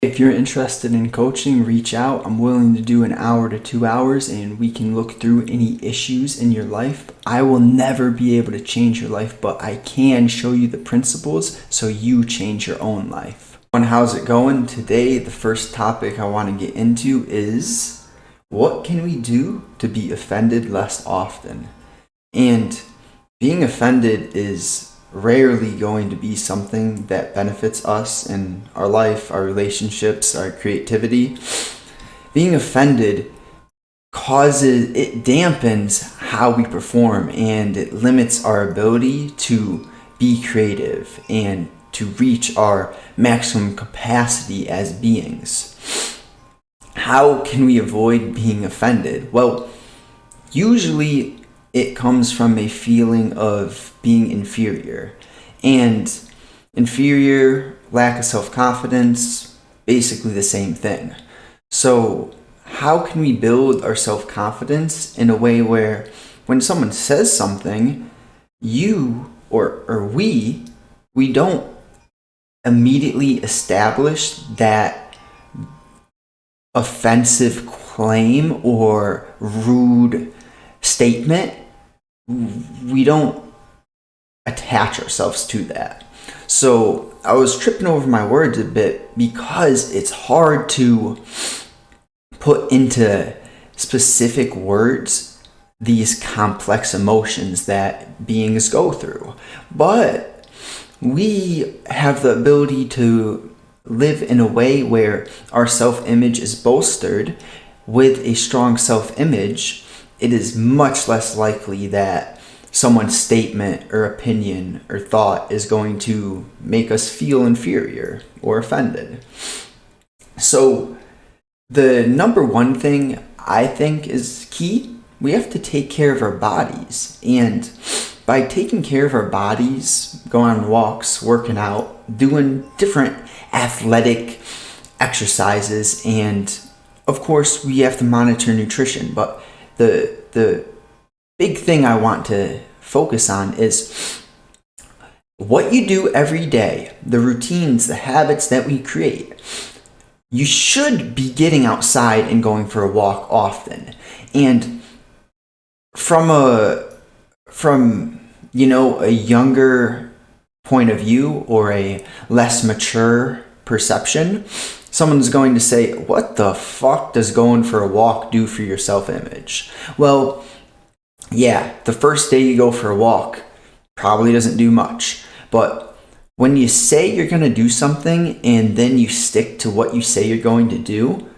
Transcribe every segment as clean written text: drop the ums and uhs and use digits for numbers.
If you're interested in coaching, reach out. I'm willing to do an hour to 2 hours and we can look through any issues in your life. I will never be able to change your life, but I can show you the principles so you change your own life. And how's it going? Today, the first topic I want to get into is what can we do to be offended less often? And being offended is rarely going to be something that benefits us in our life, our relationships, our creativity. Being offended dampens how we perform, and it limits our ability to be creative and to reach our maximum capacity as beings. How can we avoid being offended? Well, usually it comes from a feeling of being inferior. And inferior, lack of self-confidence, basically the same thing. So how can we build our self-confidence in a way where when someone says something, you or we don't immediately establish that offensive claim or rude statement, we don't attach ourselves to that. So I was tripping over my words a bit because it's hard to put into specific words these complex emotions that beings go through. But we have the ability to live in a way where our self-image is bolstered. With a strong self-image, it is much less likely that someone's statement or opinion or thought is going to make us feel inferior or offended. So the number one thing I think is key, we have to take care of our bodies. And by taking care of our bodies, going on walks, working out, doing different athletic exercises, and of course we have to monitor nutrition, but the big thing I want to focus on is what you do every day, the routines, the habits that we create. You should be getting outside and going for a walk often. And from a younger point of view or a less mature perception, someone's going to say, what the fuck does going for a walk do for your self-image? Well, yeah, the first day you go for a walk probably doesn't do much. But when you say you're going to do something and then you stick to what you say you're going to do,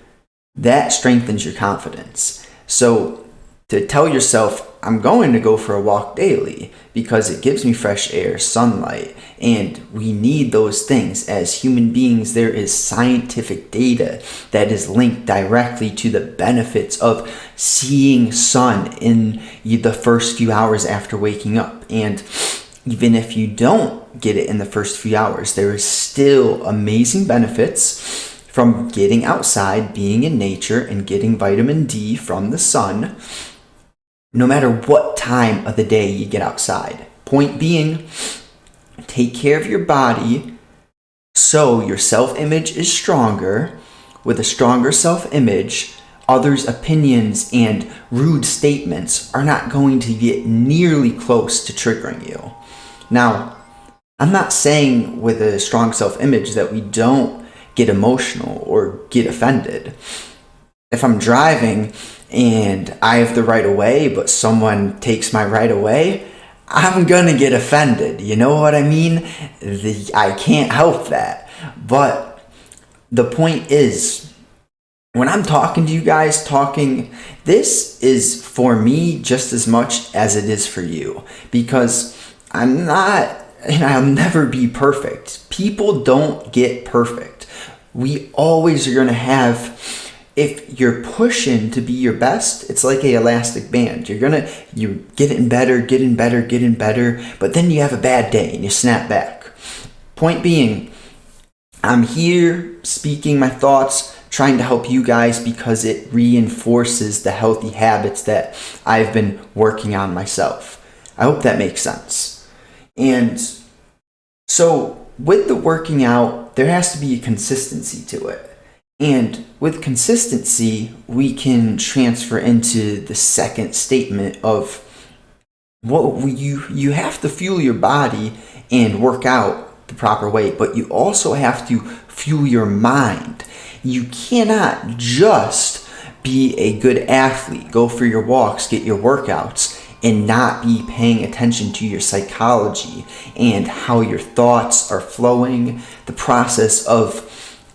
that strengthens your confidence. So to tell yourself, I'm going to go for a walk daily because it gives me fresh air, sunlight, and we need those things. As human beings, there is scientific data that is linked directly to the benefits of seeing sun in the first few hours after waking up. And even if you don't get it in the first few hours, there is still amazing benefits from getting outside, being in nature, and getting vitamin D from the sun, no matter what time of the day you get outside. Point being, take care of your body so your self-image is stronger. With a stronger self-image, others' opinions and rude statements are not going to get nearly close to triggering you. Now, I'm not saying with a strong self-image that we don't get emotional or get offended. If I'm driving and I have the right of way, but someone takes my right of way, I'm gonna get offended. You know what I mean? I can't help that. But the point is, when I'm talking to you guys, this is for me just as much as it is for you. Because I'm not, and I'll never be perfect. People don't get perfect. We always are gonna have, if you're pushing to be your best, it's like an elastic band. You're getting better, but then you have a bad day and you snap back. Point being, I'm here speaking my thoughts, trying to help you guys because it reinforces the healthy habits that I've been working on myself. I hope that makes sense. And so with the working out, there has to be a consistency to it. And with consistency, we can transfer into the second statement of you have to fuel your body and work out the proper way, but you also have to fuel your mind. You cannot just be a good athlete, go for your walks, get your workouts, and not be paying attention to your psychology and how your thoughts are flowing, the process of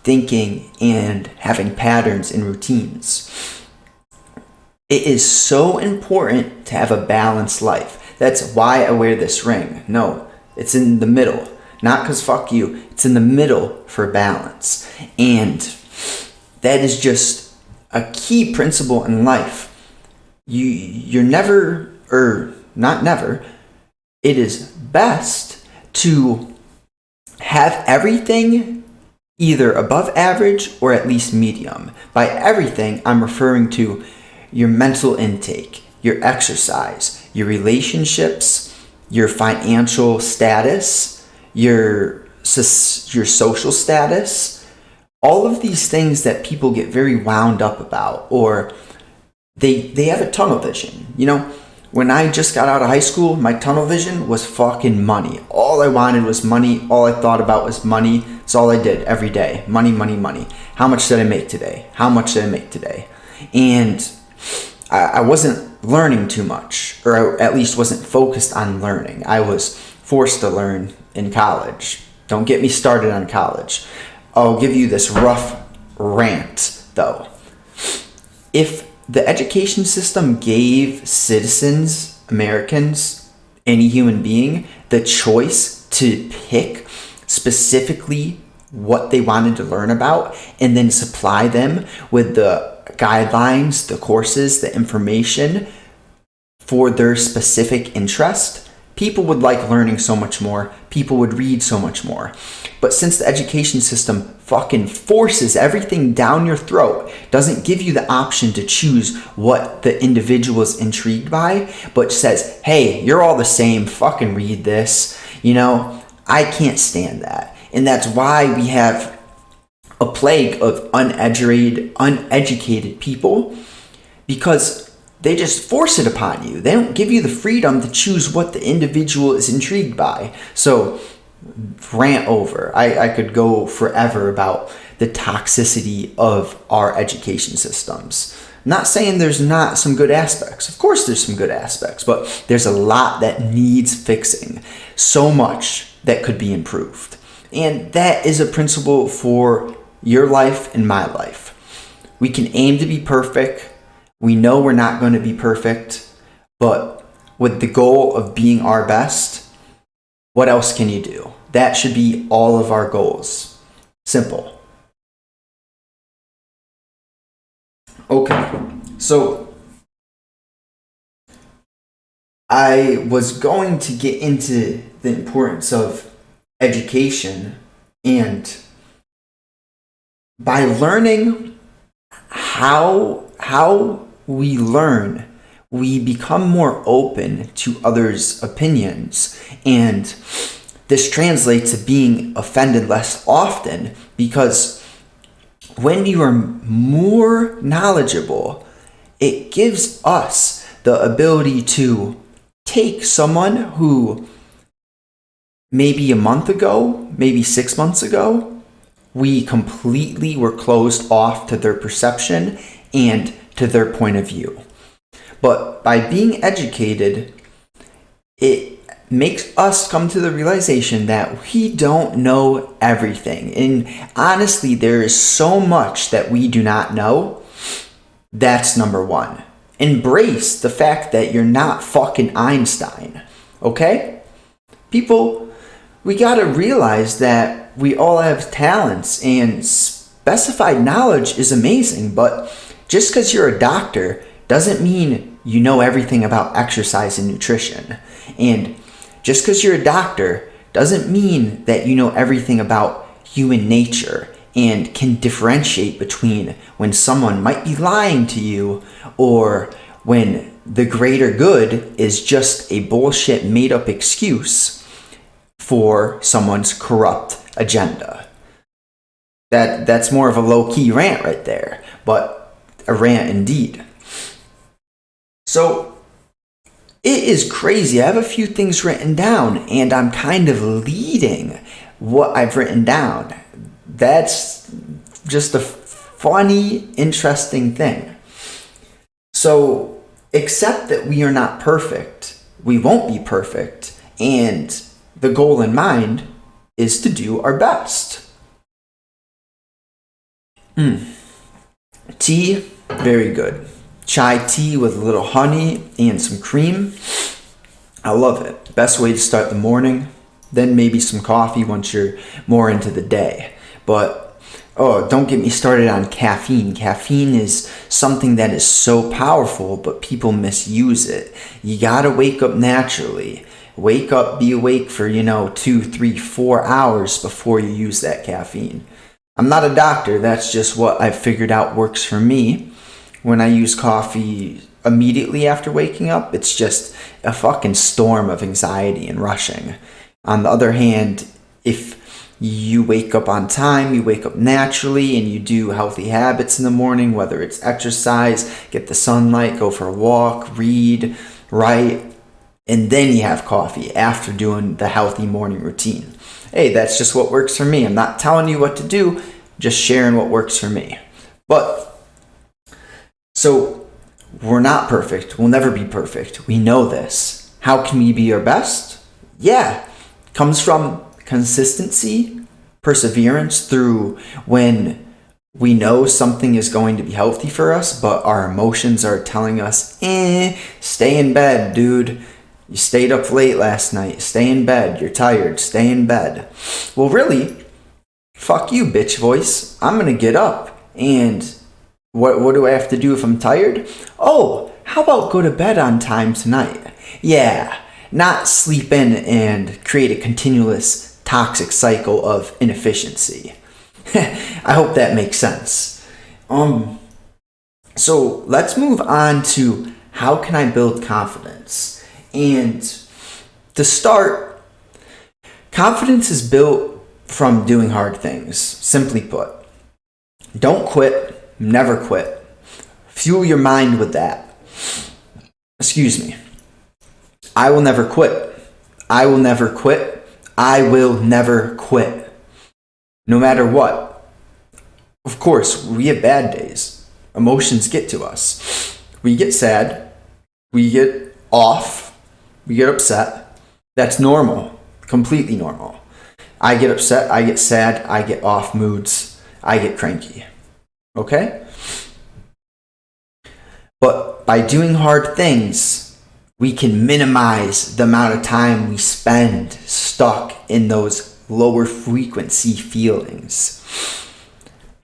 thinking and having patterns and routines. It is so important to have a balanced life. That's why I wear this ring. No, it's in the middle. Not because fuck you. It's in the middle for balance. And that is just a key principle in life. You're never, or not never, it is best to have everything either above average or at least medium. By everything, I'm referring to your mental intake, your exercise, your relationships, your financial status, your social status, all of these things that people get very wound up about, or they have a tunnel vision. You know, when I just got out of high school, my tunnel vision was fucking money. All I wanted was money. All I thought about was money. It's all I did every day. Money, money, money. How much did I make today? How much did I make today? And I wasn't learning too much, or at least wasn't focused on learning. I was forced to learn in college. Don't get me started on college. I'll give you this rough rant, though. If the education system gave citizens, Americans, any human being, the choice to pick specifically what they wanted to learn about and then supply them with the guidelines, the courses, the information for their specific interest, people would like learning so much more. People would read so much more. But since the education system fucking forces everything down your throat, doesn't give you the option to choose what the individual is intrigued by, but says, hey, you're all the same, fucking read this. You know, I can't stand that. And that's why we have a plague of uneducated people, because they just force it upon you. They don't give you the freedom to choose what the individual is intrigued by. So, rant over. I could go forever about the toxicity of our education systems. I'm not saying there's not some good aspects. Of course there's some good aspects, but there's a lot that needs fixing. So much that could be improved. And that is a principle for your life and my life. We can aim to be perfect. We know we're not going to be perfect, but with the goal of being our best, what else can you do? That should be all of our goals. Simple. Okay, so I was going to get into the importance of education, and by learning how we learn, we become more open to others' opinions, and this translates to being offended less often, because when you are more knowledgeable, it gives us the ability to take someone who maybe a month ago, maybe 6 months ago, we completely were closed off to their perception and to their point of view. But by being educated, it makes us come to the realization that we don't know everything. And honestly, there is so much that we do not know. That's number one. Embrace the fact that you're not fucking Einstein, okay? People, we gotta realize that we all have talents, and specified knowledge is amazing, but just because you're a doctor doesn't mean you know everything about exercise and nutrition. And just because you're a doctor doesn't mean that you know everything about human nature and can differentiate between when someone might be lying to you or when the greater good is just a bullshit made up excuse for someone's corrupt agenda. That's more of a low-key rant right there, but a rant indeed. So it is crazy. I have a few things written down, and I'm kind of leading what I've written down. That's just a funny, interesting thing. So accept that we are not perfect. We won't be perfect. And the goal in mind is to do our best. Tea, very good. Chai tea with a little honey and some cream. I love it. Best way to start the morning. Then maybe some coffee once you're more into the day. But, don't get me started on caffeine. Caffeine is something that is so powerful, but people misuse it. You gotta wake up naturally. Wake up, be awake for, 2, 3, 4 hours before you use that caffeine. I'm not a doctor. That's just what I've figured out works for me. When I use coffee immediately after waking up, it's just a fucking storm of anxiety and rushing. On the other hand, if you wake up on time, you wake up naturally, and you do healthy habits in the morning, whether it's exercise, get the sunlight, go for a walk, read, write, and then you have coffee after doing the healthy morning routine. Hey, that's just what works for me. I'm not telling you what to do, just sharing what works for me. So we're not perfect. We'll never be perfect. We know this. How can we be our best? Yeah, it comes from consistency, perseverance through when we know something is going to be healthy for us, but our emotions are telling us, stay in bed, dude. You stayed up late last night. Stay in bed. You're tired. Stay in bed. Well, really, fuck you, bitch voice. I'm going to get up. And what do I have to do if I'm tired? Oh, how about go to bed on time tonight? Yeah, not sleep in and create a continuous toxic cycle of inefficiency. I hope that makes sense. So let's move on to how can I build confidence? And to start, confidence is built from doing hard things. Simply put, don't quit, never quit. Fuel your mind with that. Excuse me. I will never quit. I will never quit. I will never quit. No matter what. Of course, we have bad days. Emotions get to us. We get sad. We get off. We get upset. That's normal. Completely normal. I get upset. I get sad. I get off moods. I get cranky. Okay? But by doing hard things, we can minimize the amount of time we spend stuck in those lower frequency feelings.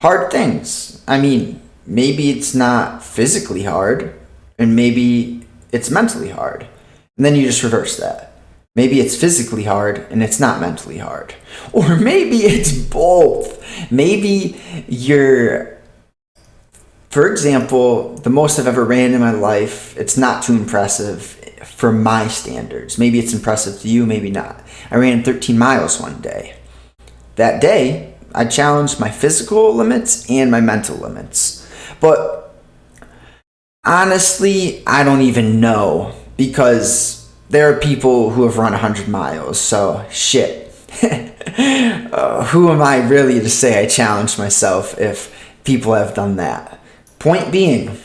Hard things. I mean, maybe it's not physically hard, and maybe it's mentally hard. And then you just reverse that. Maybe it's physically hard and it's not mentally hard. Or maybe it's both. Maybe for example, the most I've ever ran in my life, it's not too impressive for my standards. Maybe it's impressive to you, maybe not. I ran 13 miles one day. That day, I challenged my physical limits and my mental limits. But honestly, I don't even know. Because there are people who have run 100 miles, so shit. Who am I really to say I challenged myself if people have done that? Point being,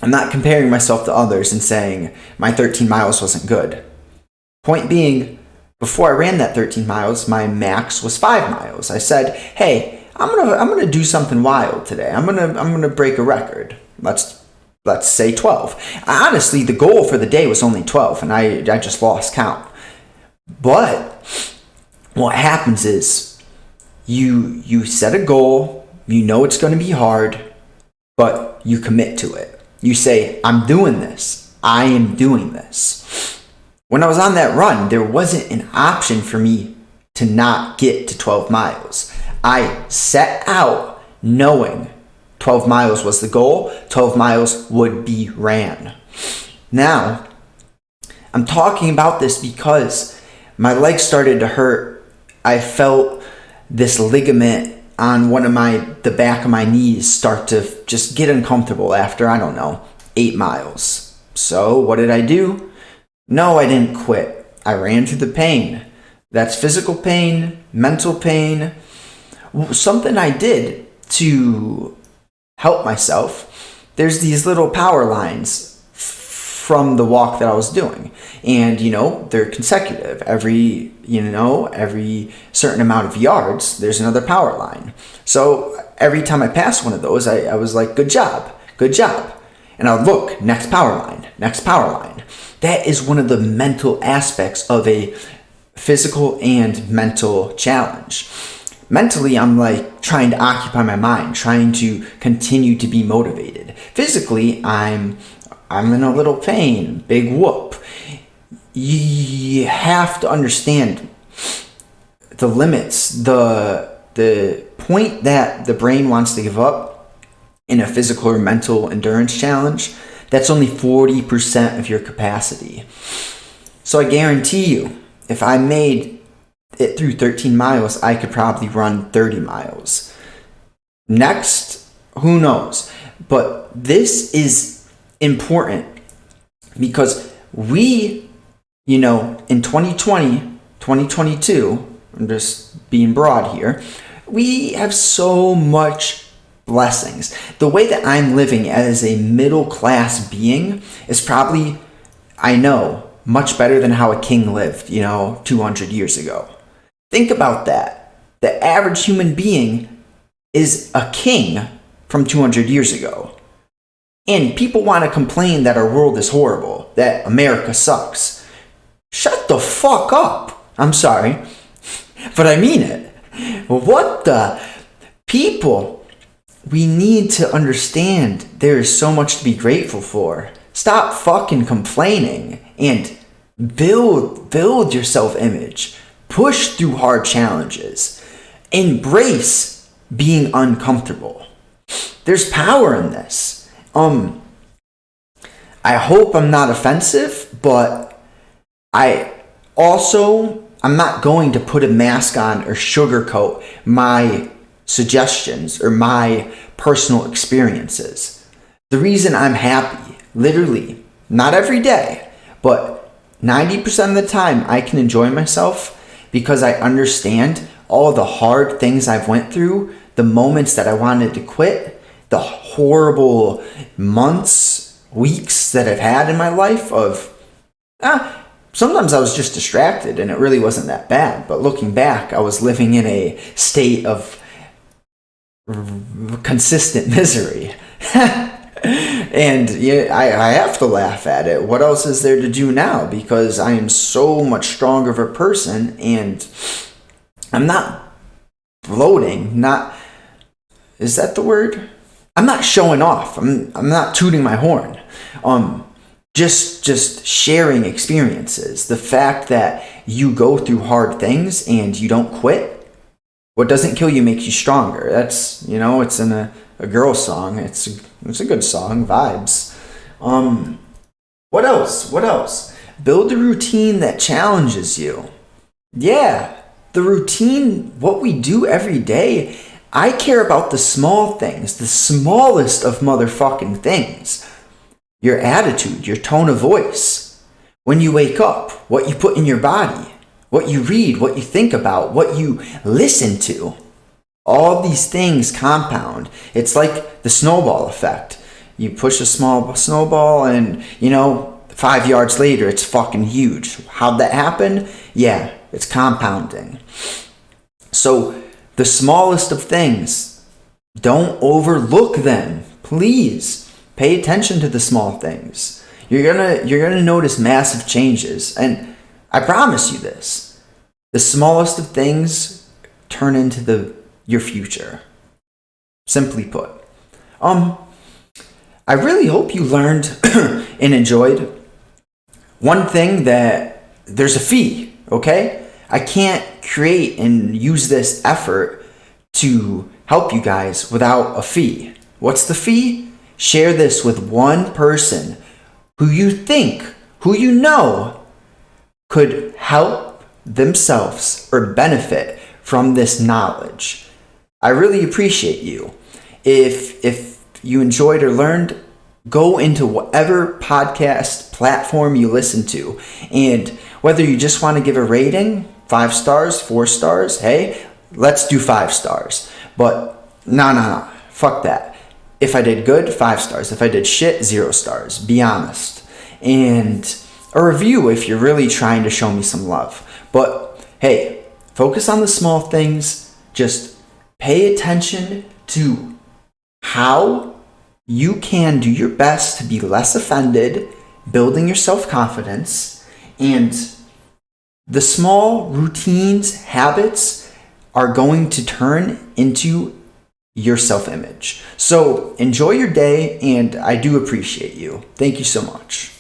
I'm not comparing myself to others and saying my 13 miles wasn't good. Point being, before I ran that 13 miles, my max was 5 miles. I said, hey, I'm gonna do something wild today. I'm gonna break a record. Let's say 12. Honestly, the goal for the day was only 12, and I just lost count. But what happens is you set a goal, you know it's going to be hard, but you commit to it. You say, I'm doing this. I am doing this. When I was on that run, there wasn't an option for me to not get to 12 miles. I set out knowing 12 miles was the goal. 12 miles would be ran. Now, I'm talking about this because my legs started to hurt. I felt this ligament on the back of my knees start to just get uncomfortable after, 8 miles. So what did I do? No, I didn't quit. I ran through the pain. That's physical pain, mental pain. Something I did to help myself, there's these little power lines from the walk that I was doing. And, they're consecutive. Every certain amount of yards, there's another power line. So every time I passed one of those, I was like, good job. And I'll look, next power line. That is one of the mental aspects of a physical and mental challenge. Mentally, I'm like trying to occupy my mind, trying to continue to be motivated. Physically, I'm in a little pain, big whoop. You have to understand the limits, the point that the brain wants to give up in a physical or mental endurance challenge. That's only 40% of your capacity. So I guarantee you, if I made it through 13 miles, I could probably run 30 miles. Next, who knows? But this is important because we, in 2020, 2022, I'm just being broad here, we have so much blessings. The way that I'm living as a middle class being is probably, I know, much better than how a king lived, 200 years ago. Think about that. The average human being is a king from 200 years ago. And people want to complain that our world is horrible, that America sucks. Shut the fuck up. I'm sorry, but I mean it. What the? People, we need to understand there is so much to be grateful for. Stop fucking complaining and build your self-image. Push through hard challenges. Embrace being uncomfortable. There's power in this. I hope I'm not offensive, but I'm not going to put a mask on or sugarcoat my suggestions or my personal experiences. The reason I'm happy, literally, not every day, but 90% of the time I can enjoy myself because I understand all the hard things I've went through, the moments that I wanted to quit, the horrible months, weeks that I've had in my life of, sometimes I was just distracted and it really wasn't that bad. But looking back, I was living in a state of consistent misery. And I have to laugh at it. What else is there to do now? Because I am so much stronger of a person and I'm not bloating. Is that the word? I'm not showing off. I'm not tooting my horn. Just sharing experiences. The fact that you go through hard things and you don't quit. What doesn't kill you makes you stronger. That's, it's in a girl song. It's a good song, vibes. What else? Build a routine that challenges you. Yeah, the routine, what we do every day. I care about the small things, the smallest of motherfucking things. Your attitude, your tone of voice. When you wake up, what you put in your body, what you read, what you think about, what you listen to. All these things compound. It's like the snowball effect. You push a small snowball and, 5 yards later, it's fucking huge. How'd that happen? Yeah, it's compounding. So the smallest of things, don't overlook them. Please pay attention to the small things. You're gonna notice massive changes. And I promise you this. The smallest of things turn into your future. Simply put. I really hope you learned and enjoyed. One thing that there's a fee, okay? I can't create and use this effort to help you guys without a fee. What's the fee? Share this with one person who you know could help themselves or benefit from this knowledge. I really appreciate you. If you enjoyed or learned, go into whatever podcast platform you listen to. And whether you just want to give a rating, 5 stars, 4 stars, hey, let's do 5 stars. But no, fuck that. If I did good, 5 stars. If I did shit, 0 stars. Be honest. And a review if you're really trying to show me some love. But hey, focus on the small things. Just pay attention to how you can do your best to be less offended, building your self-confidence, and the small routines, habits are going to turn into your self-image. So enjoy your day, and I do appreciate you. Thank you so much.